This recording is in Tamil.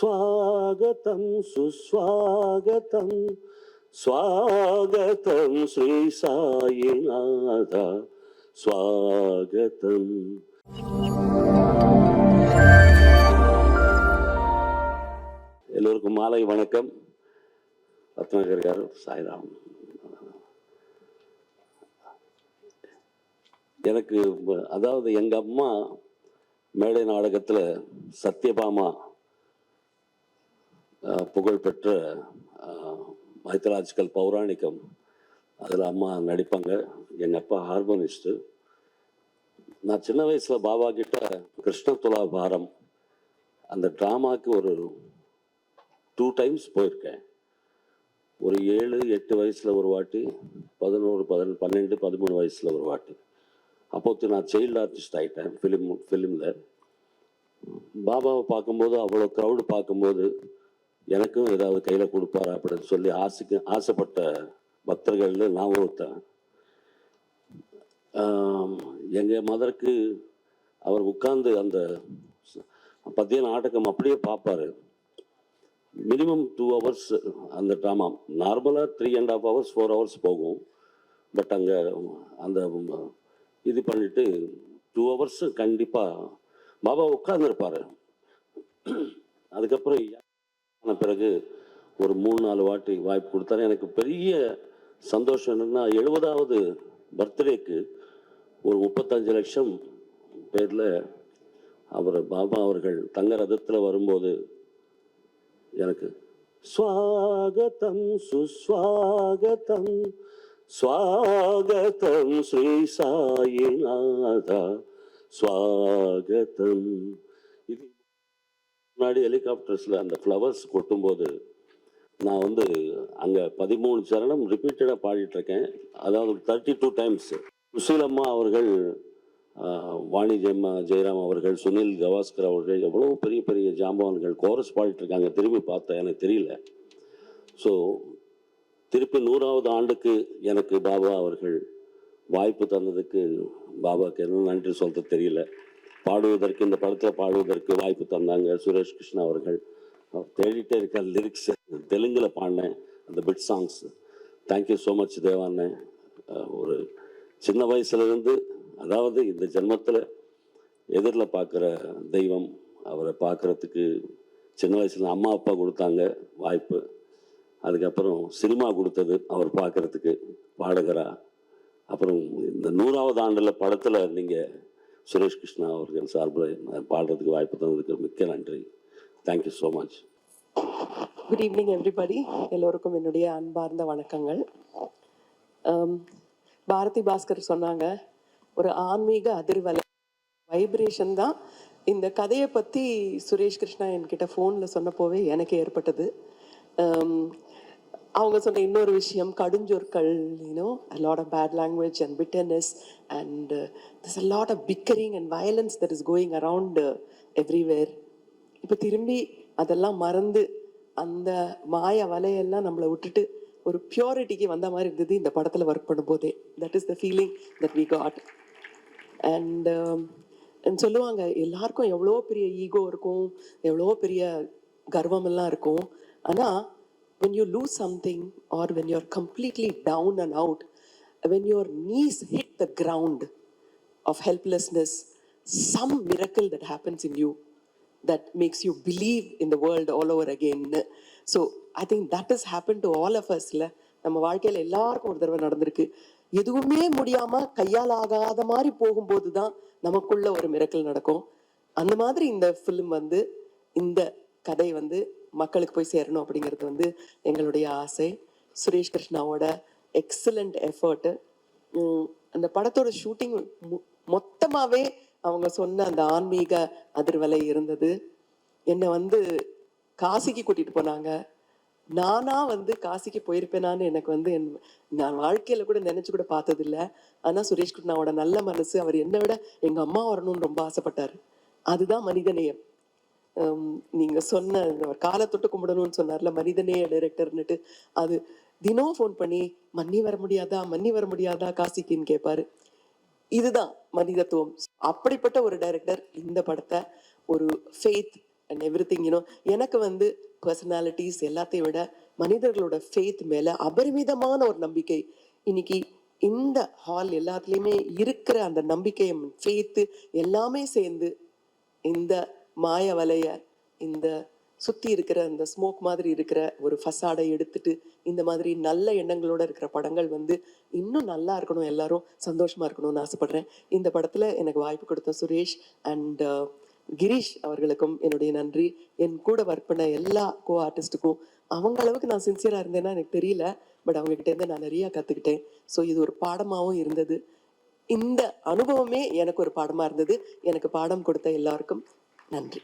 स्वागतं सुस्वागतं स्वागतं श्री साईनाथ स्वागतं. எல்லோருக்கும் மாலை வணக்கம். ரத்னாகர் கார், சாய்ராம். எனக்கு அதாவது எங்க அம்மா மேடை நாடகத்தில் சத்யபாமா புகழ்பெற்ற மைத்தலாஜிக்கல் பௌராணிகம், அதில் அம்மா நடிப்பாங்க. எங்கள் அப்பா ஹார்மோனிஸ்ட்டு. நான் சின்ன வயசில் பாபா கிட்ட கிருஷ்ண துலாபாரம் அந்த ட்ராமாவுக்கு ஒரு 2 times போயிருக்கேன். ஒரு 7-8 வயசில் ஒரு வாட்டி, 11, 12, 13 வயசில் ஒரு வாட்டி. அப்போது நான் சைல்டு ஆர்டிஸ்ட் ஆகிட்டேன் ஃபிலிமில். பாபாவை பார்க்கும்போது, அவ்வளோ க்ரௌடு பார்க்கும்போது எனக்கும் ஏதாவது கையில் கொடுப்பாரா அப்படின்னு சொல்லி ஆசைப்பட்ட பக்தர்களில் நான் ஒருத்தன். எங்கள் மதருக்கு அவர் உட்கார்ந்து அந்த பத்திய நாடகம் அப்படியே பார்ப்பார். மினிமம் 2 hours அந்த ட்ராமா. நார்மலாக 3.5 hours 4 hours போகும். பட் அங்கே அந்த இது பண்ணிவிட்டு 2 hours கண்டிப்பாக பாபா உட்கார்ந்துருப்பார். அதுக்கப்புறம் பிறகு ஒரு 3-4 வாட்டி வாய்ப்பு கொடுத்தாரு. எனக்கு பெரிய சந்தோஷம் என்னென்னா, 70வது பர்த்டேக்கு ஒரு 35 லட்சம் பேரில் அவர் பாபா அவர்கள் தங்க ரதத்தில் வரும்போது எனக்கு ஸ்வாகதம் சுஸ்வாகதம் ஸ்வாகதம் ஸ்ரீ சாயிநாதா ஸ்வாகதம். இது முன்னாடி ஹெலிகாப்டர்ஸில் அந்த ஃப்ளவர்ஸ் கொட்டும்போது நான் அங்கே 13 சரணம் ரிப்பீட்டடாக பாடிட்டுருக்கேன். அதாவது 32 times. சுசீலம்மா அவர்கள், வாணி ஜெயராம் அவர்கள், சுனில் கவாஸ்கர் அவர்கள், எவ்வளோ பெரிய பெரிய ஜாம்பவான்கள் கோரஸ் பாடிட்டுருக்காங்க. திரும்பி பார்த்தேன், எனக்கு தெரியல. ஸோ திருப்பி 100வது ஆண்டுக்கு எனக்கு பாபா அவர்கள் வாய்ப்பு தந்ததுக்கு பாபாவுக்கு என்ன நன்றி சொல்கிறது தெரியல. பாடுவதற்கு, இந்த படத்தில் பாடுவதற்கு வாய்ப்பு தந்தாங்க சுரேஷ் கிருஷ்ணா அவர்கள். தேடிட்டே இருக்க லிரிக்ஸ் தெலுங்கில் பாடினேன் அந்த bit songs. Thank you so much தேவாண்ணே. ஒரு சின்ன வயசுலேருந்து, அதாவது இந்த ஜென்மத்தில் எதிரில் பார்க்குற தெய்வம், அவரை பார்க்குறதுக்கு சின்ன வயசில் அம்மா அப்பா கொடுத்தாங்க வாய்ப்பு. அதுக்கப்புறம் சினிமா கொடுத்தது அவர் பார்க்குறதுக்கு பாடகரா. அப்புறம் இந்த 100வது ஆண்டில் படத்தில் நீங்கள் சுரேஷ் கிருஷ்ணா அவர்கள் சார்பில் பாடுறதுக்கு வாய்ப்பு தந்ததுக்கு மிக்க நன்றி. Thank you so much. Good evening everybody. எல்லோருக்கும் என்னுடைய அன்பார்ந்த வணக்கங்கள். பாரதி பாஸ்கர் சொன்னாங்க, ஒரு ஆன்மீக அதிர்வலை வைப்ரேஷன் தான். இந்த கதையை பற்றி சுரேஷ் கிருஷ்ணா என்கிட்ட ஃபோனில் சொன்னப்போவே எனக்கு ஏற்பட்டது. அவங்க சொன்ன இன்னொரு விஷயம், கடுஞ்சொற்கள், a lot of bad language and bitterness and there's a lot of bickering and violence that is going around everywhere. இப்போ திரும்பி அதெல்லாம் மறந்து அந்த மாய வலையெல்லாம் நம்மளை விட்டுட்டு ஒரு பியூரிட்டிக்கு வந்த மாதிரி இருந்தது இந்த படத்தில் ஒர்க் பண்ணும்போதே. That is the feeling that we got. And சொல்லுவாங்க, எல்லாருக்கும் எவ்வளோ பெரிய ஈகோ இருக்கும், எவ்வளோ பெரிய கர்வம் எல்லாம் இருக்கும். ஆனால் when you lose something or when you're completely down and out, when your knees hit the ground of helplessness, some miracle that happens in you that makes you believe in the world all over again. So I think that has happened to all of us. நம்ம வாழ்க்கையில் எல்லாருக்கும் ஒரு தடவை நடந்திருக்கு. எதுவுமே முடியாமல் கையால் ஆகாத மாதிரி போகும்போது தான் நமக்குள்ள ஒரு மிரக்கல் நடக்கும். அந்த மாதிரி இந்த ஃபிலிம் இந்த கதை மக்களுக்கு போய் சேரணும் அப்படிங்கிறது எங்களுடைய ஆசை. சுரேஷ் கிருஷ்ணாவோட எக்ஸலண்ட் எஃபர்ட்டு. அந்த படத்தோட ஷூட்டிங் மொத்தமாகவே அவங்க சொன்ன அந்த ஆன்மீக அதிர்வலை இருந்தது. என்னை காசிக்கு கூட்டிகிட்டு போனாங்க. நானாக காசிக்கு போயிருப்பேனான்னு எனக்கு நான் வாழ்க்கையில் கூட நினச்சி கூட பார்த்ததில்ல. ஆனால் சுரேஷ் கிருஷ்ணாவோட நல்ல மனசு, அவர் என்னை விட எங்கள் அம்மா வரணும்னு ரொம்ப ஆசைப்பட்டார். அதுதான் மனிதநேயம். நீங்கள் சொன்ன காலை தொட்டு கும்பிடணும்னு சொன்னார்ல, மனிதநேய டைரக்டர்னுட்டு, அது தினம் ஃபோன் பண்ணி மன்னி வர முடியாதா காசிக்குன்னு கேட்பாரு. இதுதான் மனிதத்துவம். அப்படிப்பட்ட ஒரு டைரக்டர் இந்த படத்தை ஒரு ஃபெய்த் அண்ட் எவ்ரிதிங் எனக்கு வந்து பர்சனாலிட்டிஸ் எல்லாத்தையும் விட மனிதர்களோட ஃபெய்த் மேல அபரிமிதமான ஒரு நம்பிக்கை. இன்னைக்கு இந்த ஹால் எல்லாத்துலேயுமே இருக்கிற அந்த நம்பிக்கை, ஃபெய்த்து எல்லாமே சேர்ந்து இந்த மாய வலைய, இந்த சுத்தி இருக்கிற அந்த ஸ்மோக் மாதிரி இருக்கிற ஒரு ஃபசாடை எடுத்துட்டு இந்த மாதிரி நல்ல எண்ணங்களோட இருக்கிற படங்கள் வந்து இன்னும் நல்லா இருக்கணும், எல்லாரும் சந்தோஷமா இருக்கணும்னு ஆசைப்படுறேன். இந்த படத்துல எனக்கு வாய்ப்பு கொடுத்த சுரேஷ் அண்ட் கிரீஷ் அவர்களுக்கும் என்னுடைய நன்றி. என் கூட ஒர்க் பண்ண எல்லா கோ ஆர்டிஸ்டுக்கும் அவங்க அளவுக்கு நான் சின்சியரா இருந்தேன்னா எனக்கு தெரியல, பட் அவங்க கிட்ட இருந்து நான் நிறைய கத்துக்கிட்டேன். ஸோ இது ஒரு பாடமாகவும் இருந்தது. இந்த அனுபவமே எனக்கு ஒரு பாடமா இருந்தது. எனக்கு பாடம் கொடுத்த எல்லாருக்கும் நன்றி.